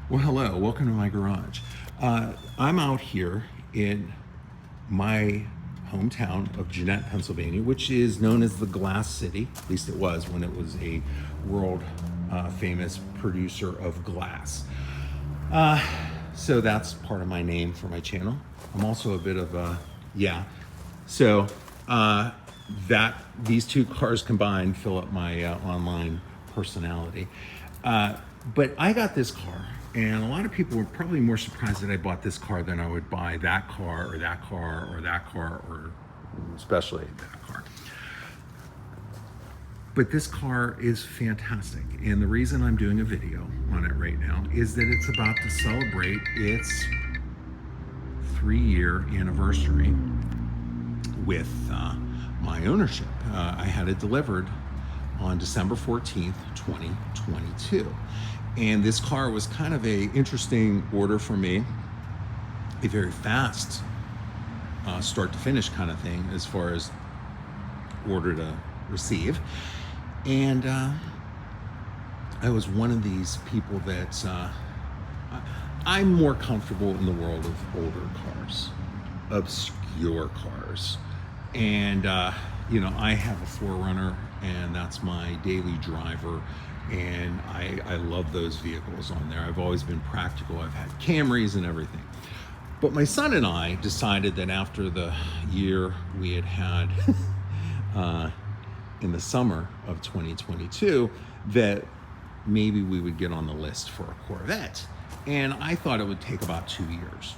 Well, hello, welcome to my garage. I'm out here in my hometown of Jeanette, Pennsylvania, which is known as the Glass City. At least it was when it was a world famous producer of glass. So that's part of my name for my channel. I'm also a bit of a, So these two cars combined fill up my online personality. But I got this car, and a lot of people were probably more surprised that I bought this car than I would buy that car or that car or that car, or especially that car. But this car is fantastic, and the reason I'm doing a video on it right now is that it's about to celebrate its 3-year anniversary with my ownership. I had it delivered on December 14th, 2022. And this car was kind of a interesting order for me, a very fast start to finish kind of thing as far as order to receive. And I was one of these people that I'm more comfortable in the world of older cars, obscure cars. And I have a 4Runner, and that's my daily driver, and I love those vehicles on there. I've always been practical. I've had Camrys and everything. But my son and I decided that after the year we had in the summer of 2022, that maybe we would get on the list for a Corvette. And I thought it would take about 2 years.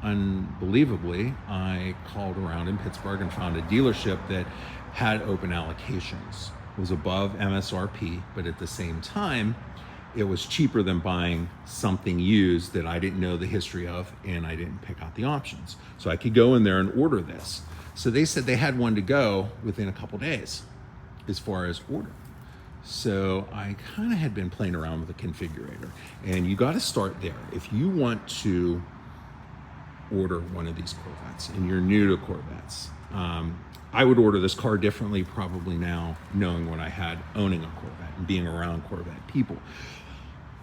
Unbelievably, I called around in Pittsburgh and found a dealership that had open allocations. It was above MSRP, but at the same time, it was cheaper than buying something used that I didn't know the history of, and I didn't pick out the options. So I could go in there and order this. So they said they had one to go within a couple days as far as order. So I kind of had been playing around with the configurator, and you got to start there. If you want to order one of these Corvettes and you're new to Corvettes, I would order this car differently probably now, knowing what I had owning a Corvette and being around Corvette people.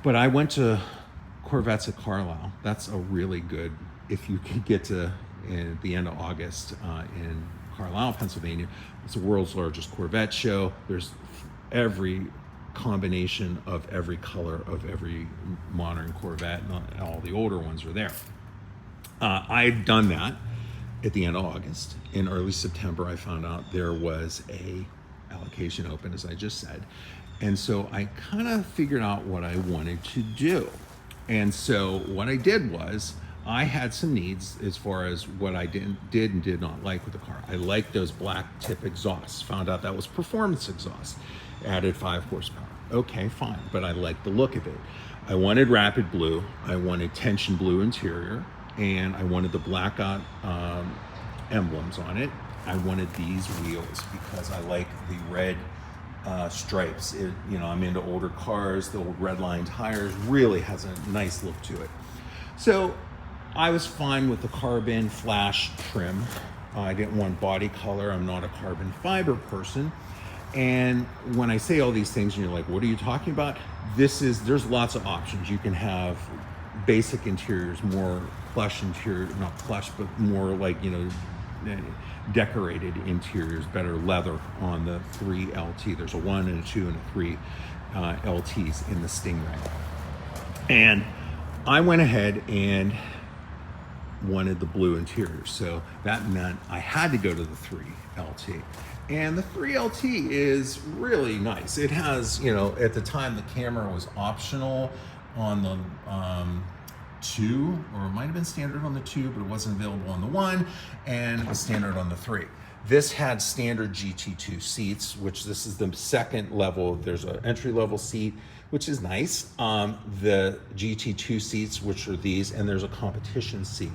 But I went to Corvettes at Carlisle. That's a really good, if you could get to at the end of August in Carlisle, Pennsylvania. It's the world's largest Corvette show. There's every combination of every color of every modern Corvette, and all the older ones are there. I'd done that at the end of August. In early September, I found out there was a allocation open, as I just said. And so I kind of figured out what I wanted to do. And so what I did was, I had some needs as far as what I did and did not like with the car. I liked those black tip exhausts. Found out that was performance exhaust. Added 5 horsepower. Okay, fine, but I liked the look of it. I wanted rapid blue. I wanted tension blue interior. And I wanted the blackout emblems on it. I wanted these wheels because I like the red stripes. I'm into older cars. The old red line tires really has a nice look to it. So I was fine with the carbon flash trim. I didn't want body color. I'm not a carbon fiber person. And when I say all these things and you're like, what are you talking about? There's lots of options. You can have basic interiors, more plush interior, not plush, but more like, decorated interiors, better leather on the 3 LT. There's a 1 and a 2 and a 3 LTs in the Stingray. And I went ahead and wanted the blue interior. So that meant I had to go to the 3 LT. And the 3 LT is really nice. It has, at the time the camera was optional on the 2, or it might have been standard on the 2, but it wasn't available on the 1, and it was standard on the 3. This had standard GT2 seats, which this is the second level. There's an entry level seat, which is nice. The GT2 seats, which are these, and there's a competition seat.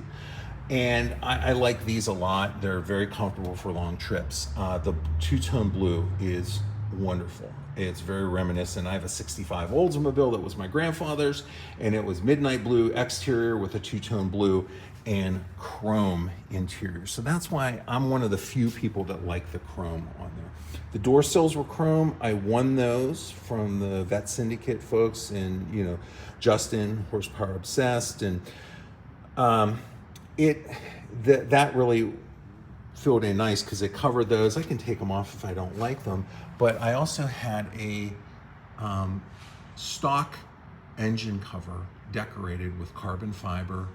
And I like these a lot. They're very comfortable for long trips. The two-tone blue is wonderful. It's very reminiscent. I have a 65 Oldsmobile that was my grandfather's, and it was midnight blue exterior with a two-tone blue and chrome interior. So that's why I'm one of the few people that like the chrome on there. The door sills were chrome. I won those from the Vet Syndicate folks, and you know, Justin, Horsepower Obsessed, and that really filled in nice because it covered those. I can take them off if I don't like them, but I also had a stock engine cover decorated with carbon fiber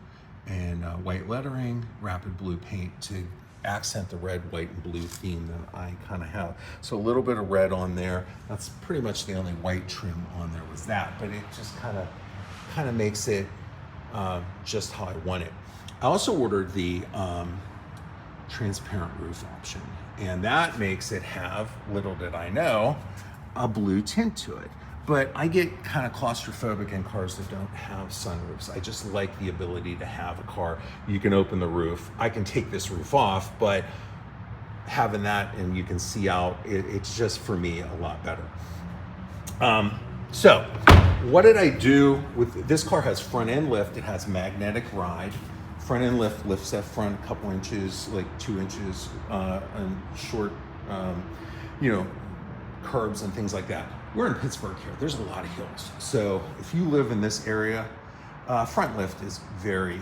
and white lettering, rapid blue paint to accent the red, white, and blue theme that I kind of have. So a little bit of red on there. That's pretty much the only white trim on there was that, but it just kind of makes it just how I want it. I also ordered the transparent roof option, and that makes it have, little did I know, a blue tint to it. But I get kind of claustrophobic in cars that don't have sunroofs. I just like the ability to have a car. You can open the roof. I can take this roof off, but having that and you can see out, it's just for me a lot better. So what did I do with this car? Has front end lift. It has magnetic ride. Front end lift lifts that front a couple inches, like 2 inches, and short, curbs and things like that. We're in Pittsburgh here. There's a lot of hills. So if you live in this area, front lift is very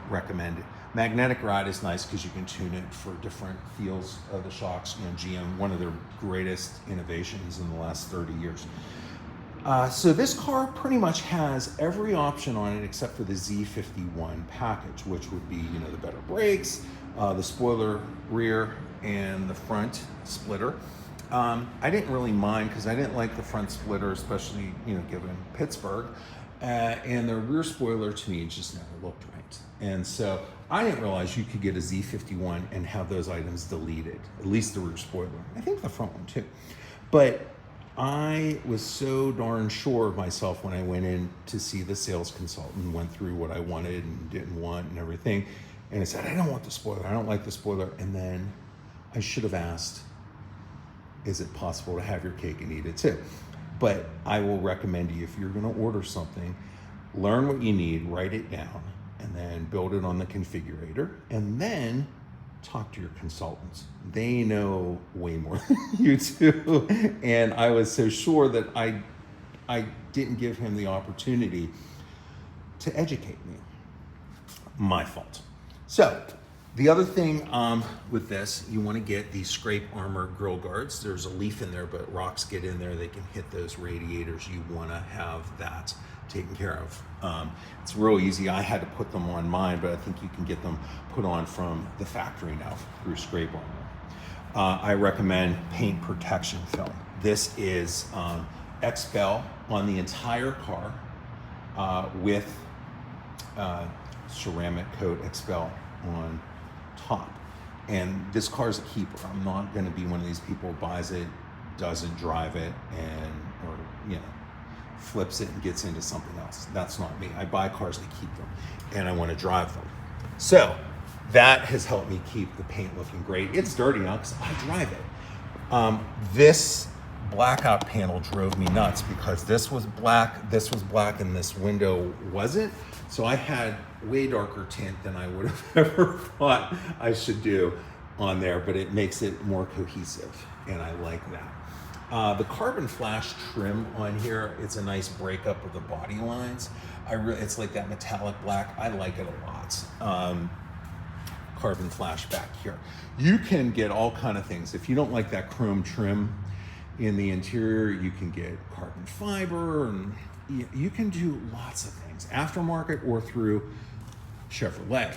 recommended. Magnetic ride is nice because you can tune it for different feels of the shocks. You know, GM, one of their greatest innovations in the last 30 years. So this car pretty much has every option on it except for the Z51 package, which would be, the better brakes, the spoiler rear, and the front splitter. I didn't really mind because I didn't like the front splitter, especially, given Pittsburgh. And the rear spoiler to me just never looked right. And so I didn't realize you could get a Z51 and have those items deleted, at least the rear spoiler. I think the front one too. But I was so darn sure of myself when I went in to see the sales consultant, went through what I wanted and didn't want and everything. And I said, I don't want the spoiler. I don't like the spoiler. And then I should have asked, is it possible to have your cake and eat it too? But I will recommend you, if you're going to order something, learn what you need, write it down, and then build it on the configurator, and then talk to your consultants. They know way more than you do. And I was so sure that I didn't give him the opportunity to educate me. My fault. So the other thing with this, you want to get the scrape armor grill guards. There's a leaf in there, but rocks get in there. They can hit those radiators. You want to have that taken care of. It's real easy. I had to put them on mine, but I think you can get them put on from the factory now through scrape armor. I recommend paint protection film. This is XPEL on the entire car with ceramic coat XPEL on top. And this car is a keeper. I'm not going to be one of these people who buys it, doesn't drive it, or flips it and gets into something else. That's not me. I buy cars to keep them, and I want to drive them. So that has helped me keep the paint looking great. It's dirty now because I drive it. This blackout panel drove me nuts because this was black, and this window wasn't. So I had way darker tint than I would have ever thought I should do on there, but it makes it more cohesive, and I like that. The carbon flash trim on here, it's a nice breakup of the body lines. It's like that metallic black. I like it a lot. Carbon flash back here. You can get all kind of things. If you don't like that chrome trim in the interior, you can get carbon fiber, and you can do lots of things, aftermarket or through Chevrolet.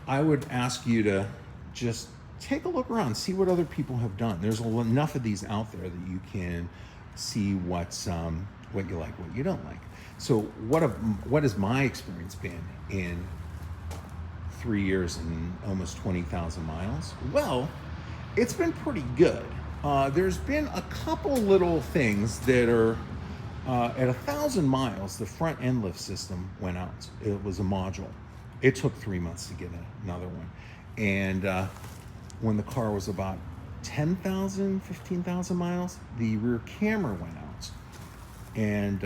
I would ask you to just take a look around, see what other people have done. There's enough of these out there that you can see what you like, what you don't like. So what has my experience been in 3 years and almost 20,000 miles? Well, it's been pretty good. There's been a couple little things that are at 1,000 miles, the front end lift system went out. It was a module. It took 3 months to get another one. And when the car was about 10,000, 15,000 miles, the rear camera went out. And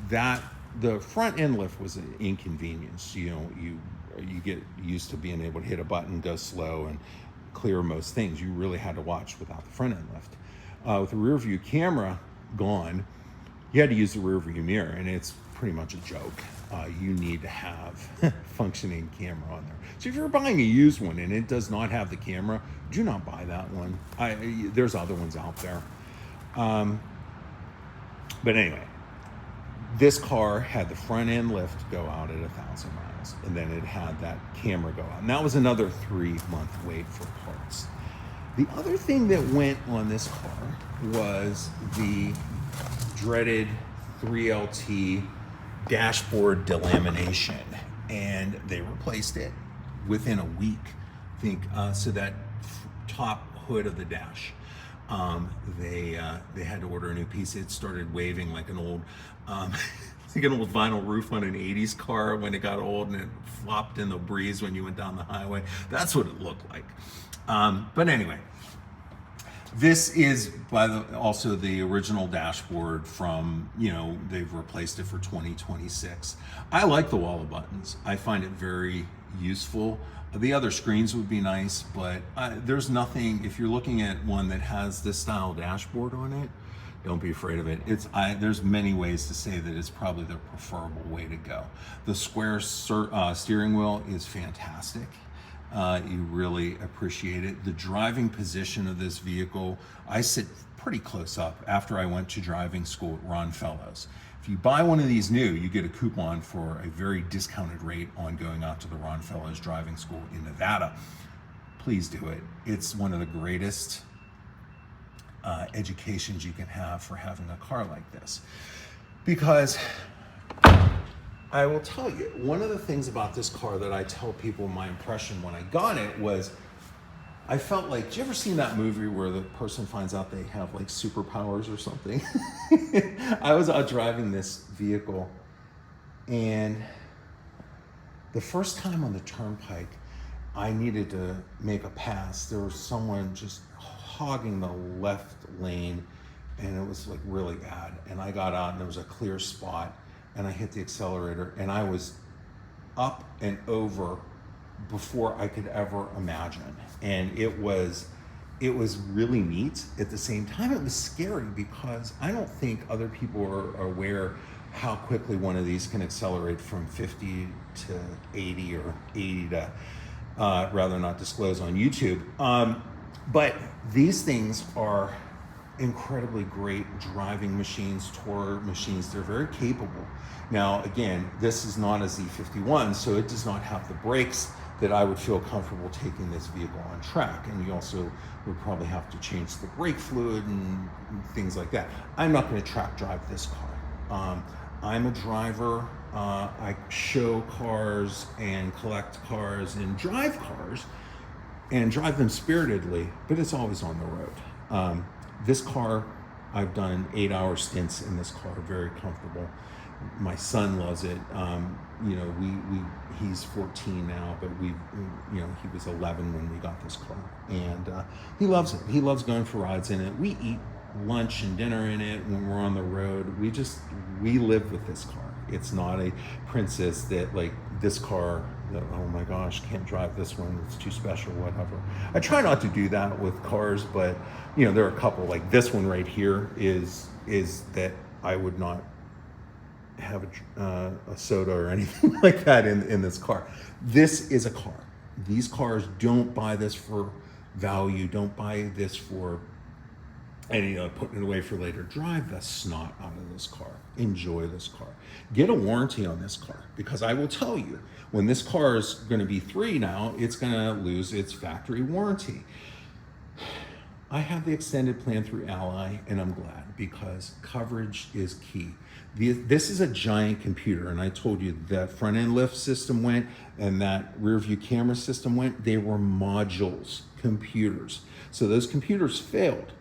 that the front end lift was an inconvenience. You know, you get used to being able to hit a button, go slow, and clear most things. You really had to watch without the front end lift. With the rear view camera gone, you had to use the rear view mirror, and it's pretty much a joke. You need to have functioning camera on there. So if you're buying a used one and it does not have the camera, do not buy that one. There's other ones out there. But anyway, this car had the front end lift go out at 1,000 miles, and then it had that camera go out. And that was another 3-month wait for parts. The other thing that went on this car was the dreaded 3LT dashboard delamination, and they replaced it within a week, I think. So that top hood of the dash, they had to order a new piece. It started waving like an old like an old vinyl roof on an 80s car when it got old, and it flopped in the breeze when you went down the highway. That's what it looked like. But anyway, this is also the original dashboard from, you know, they've replaced it for 2026. I like the wall of buttons. I find it very useful. The other screens would be nice, but there's nothing, if you're looking at one that has this style dashboard on it, don't be afraid of it. There's many ways to say that it's probably the preferable way to go. The square steering wheel is fantastic. You really appreciate it. The driving position of this vehicle, I sit pretty close up after I went to driving school at Ron Fellows. If you buy one of these new, you get a coupon for a very discounted rate on going out to the Ron Fellows driving school in Nevada. Please do it. It's one of the greatest educations you can have for having a car like this. Because I will tell you, one of the things about this car that I tell people my impression when I got it was, I felt like, do you ever seen that movie where the person finds out they have like superpowers or something? I was out driving this vehicle, and the first time on the turnpike, I needed to make a pass. There was someone just hogging the left lane, and it was like really bad. And I got out, and there was a clear spot, and I hit the accelerator, and I was up and over before I could ever imagine. And it was really neat. At the same time, it was scary because I don't think other people are aware how quickly one of these can accelerate from 50 to 80 or 80 to, rather not disclose on YouTube. But these things are incredibly great driving machines, tour machines. They're very capable. Now, again, this is not a Z51, so it does not have the brakes that I would feel comfortable taking this vehicle on track. And you also would probably have to change the brake fluid and things like that. I'm not going to track drive this car. I'm a driver. I show cars and collect cars and drive cars and drive them spiritedly, but it's always on the road. This car, I've done 8-hour stints in this car, very comfortable. My son loves it. You know, he's 14 now, but you know, he was 11 when we got this car, and he loves it. He loves going for rides in it. We eat lunch and dinner in it when we're on the road. We live with this car. It's not a Princess that, like, this car, oh my gosh, can't drive this one, it's too special, whatever. I try not to do that with cars, but you know, there are a couple, like this one right here is that I would not have a soda or anything like that in this car. This is a car. These cars, don't buy this for value, don't buy this for any putting it away for later. Drive the snot out of this car. Enjoy this car. Get a warranty on this car, because I will tell you, when this car is going to be 3 now, it's going to lose its factory warranty. I have the extended plan through Ally, and I'm glad, because coverage is key. This is a giant computer, and I told you that front end lift system went and that rear view camera system went. They were modules, computers. So those computers failed.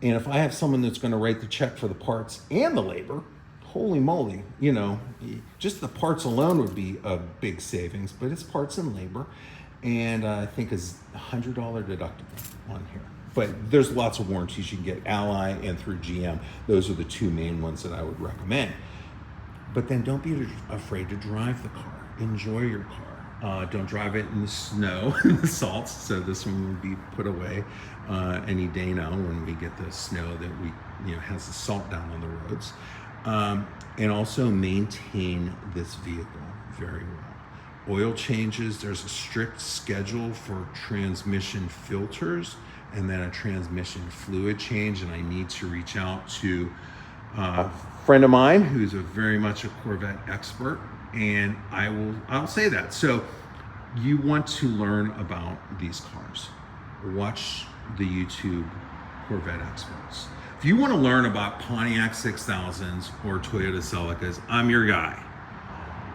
And if I have someone that's going to write the check for the parts and the labor, holy moly, you know, just the parts alone would be a big savings, but it's parts and labor. and I think is $100 deductible on here. But there's lots of warranties you can get, Ally and through GM. Those are the two main ones that I would recommend. But then don't be afraid to drive the car. Enjoy your car. Don't drive it in the snow and the salts. So this one will be put away any day now when we get the snow that has the salt down on the roads. And also maintain this vehicle very well. Oil changes, there's a strict schedule for transmission filters and then a transmission fluid change, and I need to reach out to a friend of mine who's very much a Corvette expert, and I'll say that. So you want to learn about these cars, watch the YouTube Corvette experts. If you want to learn about Pontiac 6000s or Toyota Celicas, I'm your guy.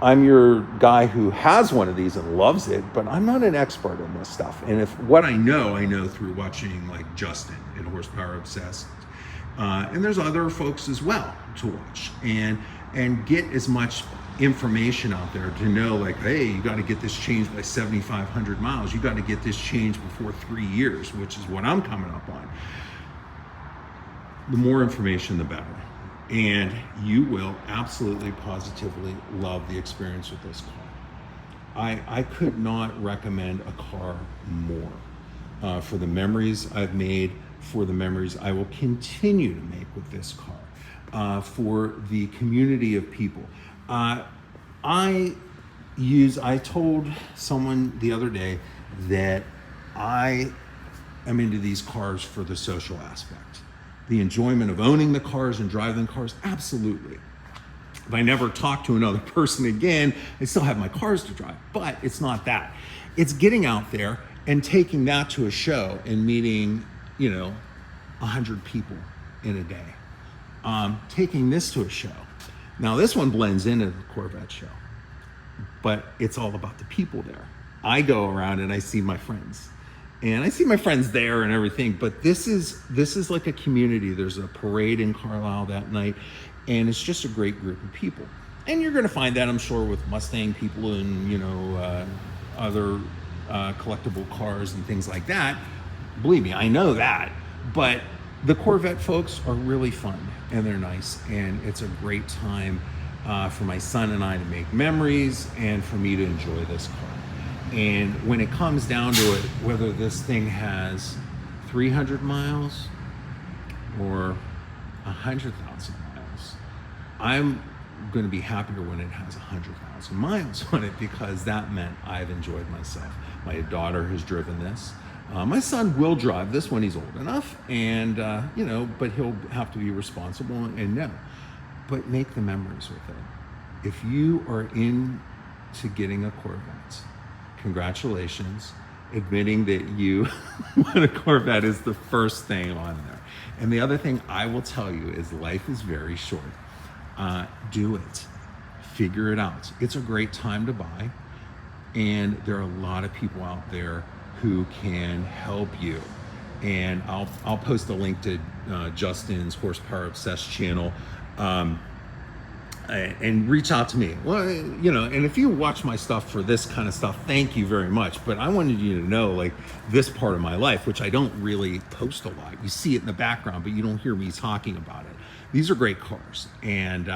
I'm your guy who has one of these and loves it, but I'm not an expert in this stuff. And if what I know through watching like Justin at Horsepower Obsessed. And there's other folks as well to watch and get as much information out there to know, like, hey, you got to get this changed by 7,500 miles. You got to get this changed before 3 years, which is what I'm coming up on. The more information, the better. And you will absolutely, positively love the experience with this car. I could not recommend a car more for the memories I've made, for the memories I will continue to make with this car, for the community of people. I told someone the other day that I am into these cars for the social aspect. The enjoyment of owning the cars and driving the cars, absolutely. If I never talk to another person again, I still have my cars to drive, but it's not that. It's getting out there and taking that to a show and meeting, 100 people in a day. Taking this to a show. Now this one blends into the Corvette show, but it's all about the people there. I go around and I see my friends. And I see my friends there and everything, but this is like a community. There's a parade in Carlisle that night, and it's just a great group of people. And you're going to find that, I'm sure, with Mustang people and other collectible cars and things like that. Believe me, I know that. But the Corvette folks are really fun and they're nice, and it's a great time for my son and I to make memories and for me to enjoy this car. And when it comes down to it, whether this thing has 300 miles or 100,000 miles, I'm going to be happier when it has 100,000 miles on it, because that meant I've enjoyed myself. My daughter has driven this. My son will drive this when he's old enough, and but he'll have to be responsible and know. But make the memories with it. If you are into getting a Corvette, congratulations. Admitting that you want a Corvette is the first thing on there. And the other thing I will tell you is life is very short. Do it. Figure it out. It's a great time to buy. And there are a lot of people out there who can help you. And I'll post a link to Justin's Horsepower Obsessed channel. And reach out to me. Well, and if you watch my stuff for this kind of stuff, thank you very much. But I wanted you to know, like, this part of my life, which I don't really post a lot. You see it in the background, but you don't hear me talking about it. These are great cars, and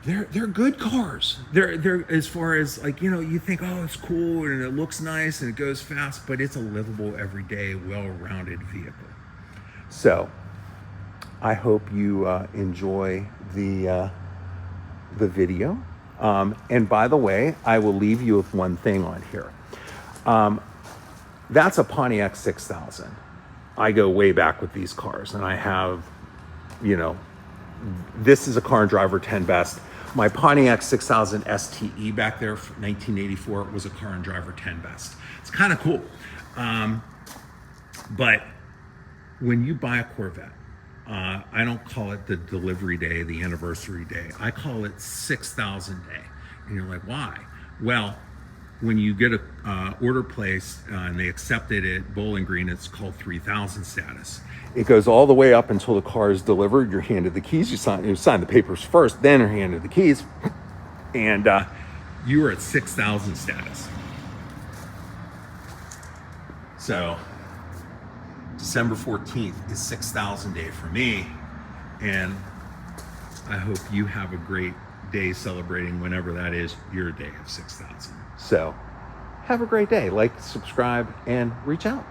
they're good cars. They're as far as, like, you think, oh, it's cool and it looks nice and it goes fast, but it's a livable, everyday, well-rounded vehicle. So I hope you enjoy the video. And by the way, I will leave you with one thing on here. That's a Pontiac 6000. I go way back with these cars, and I have, this is a Car and Driver 10 Best. My Pontiac 6000 STE back there from 1984 was a Car and Driver 10 Best. It's kind of cool. But when you buy a Corvette, I don't call it the delivery day, the anniversary day. I call it 6,000 day. And you're like, why? Well, when you get a order placed and they accept it at Bowling Green, it's called 3,000 status. It goes all the way up until the car is delivered. You're handed the keys. You sign the papers first, then are handed the keys, and you are at 6,000 status. So December 14th is 6,000 day for me, and I hope you have a great day celebrating whenever that is, your day of 6,000. So have a great day. Like, subscribe, and reach out.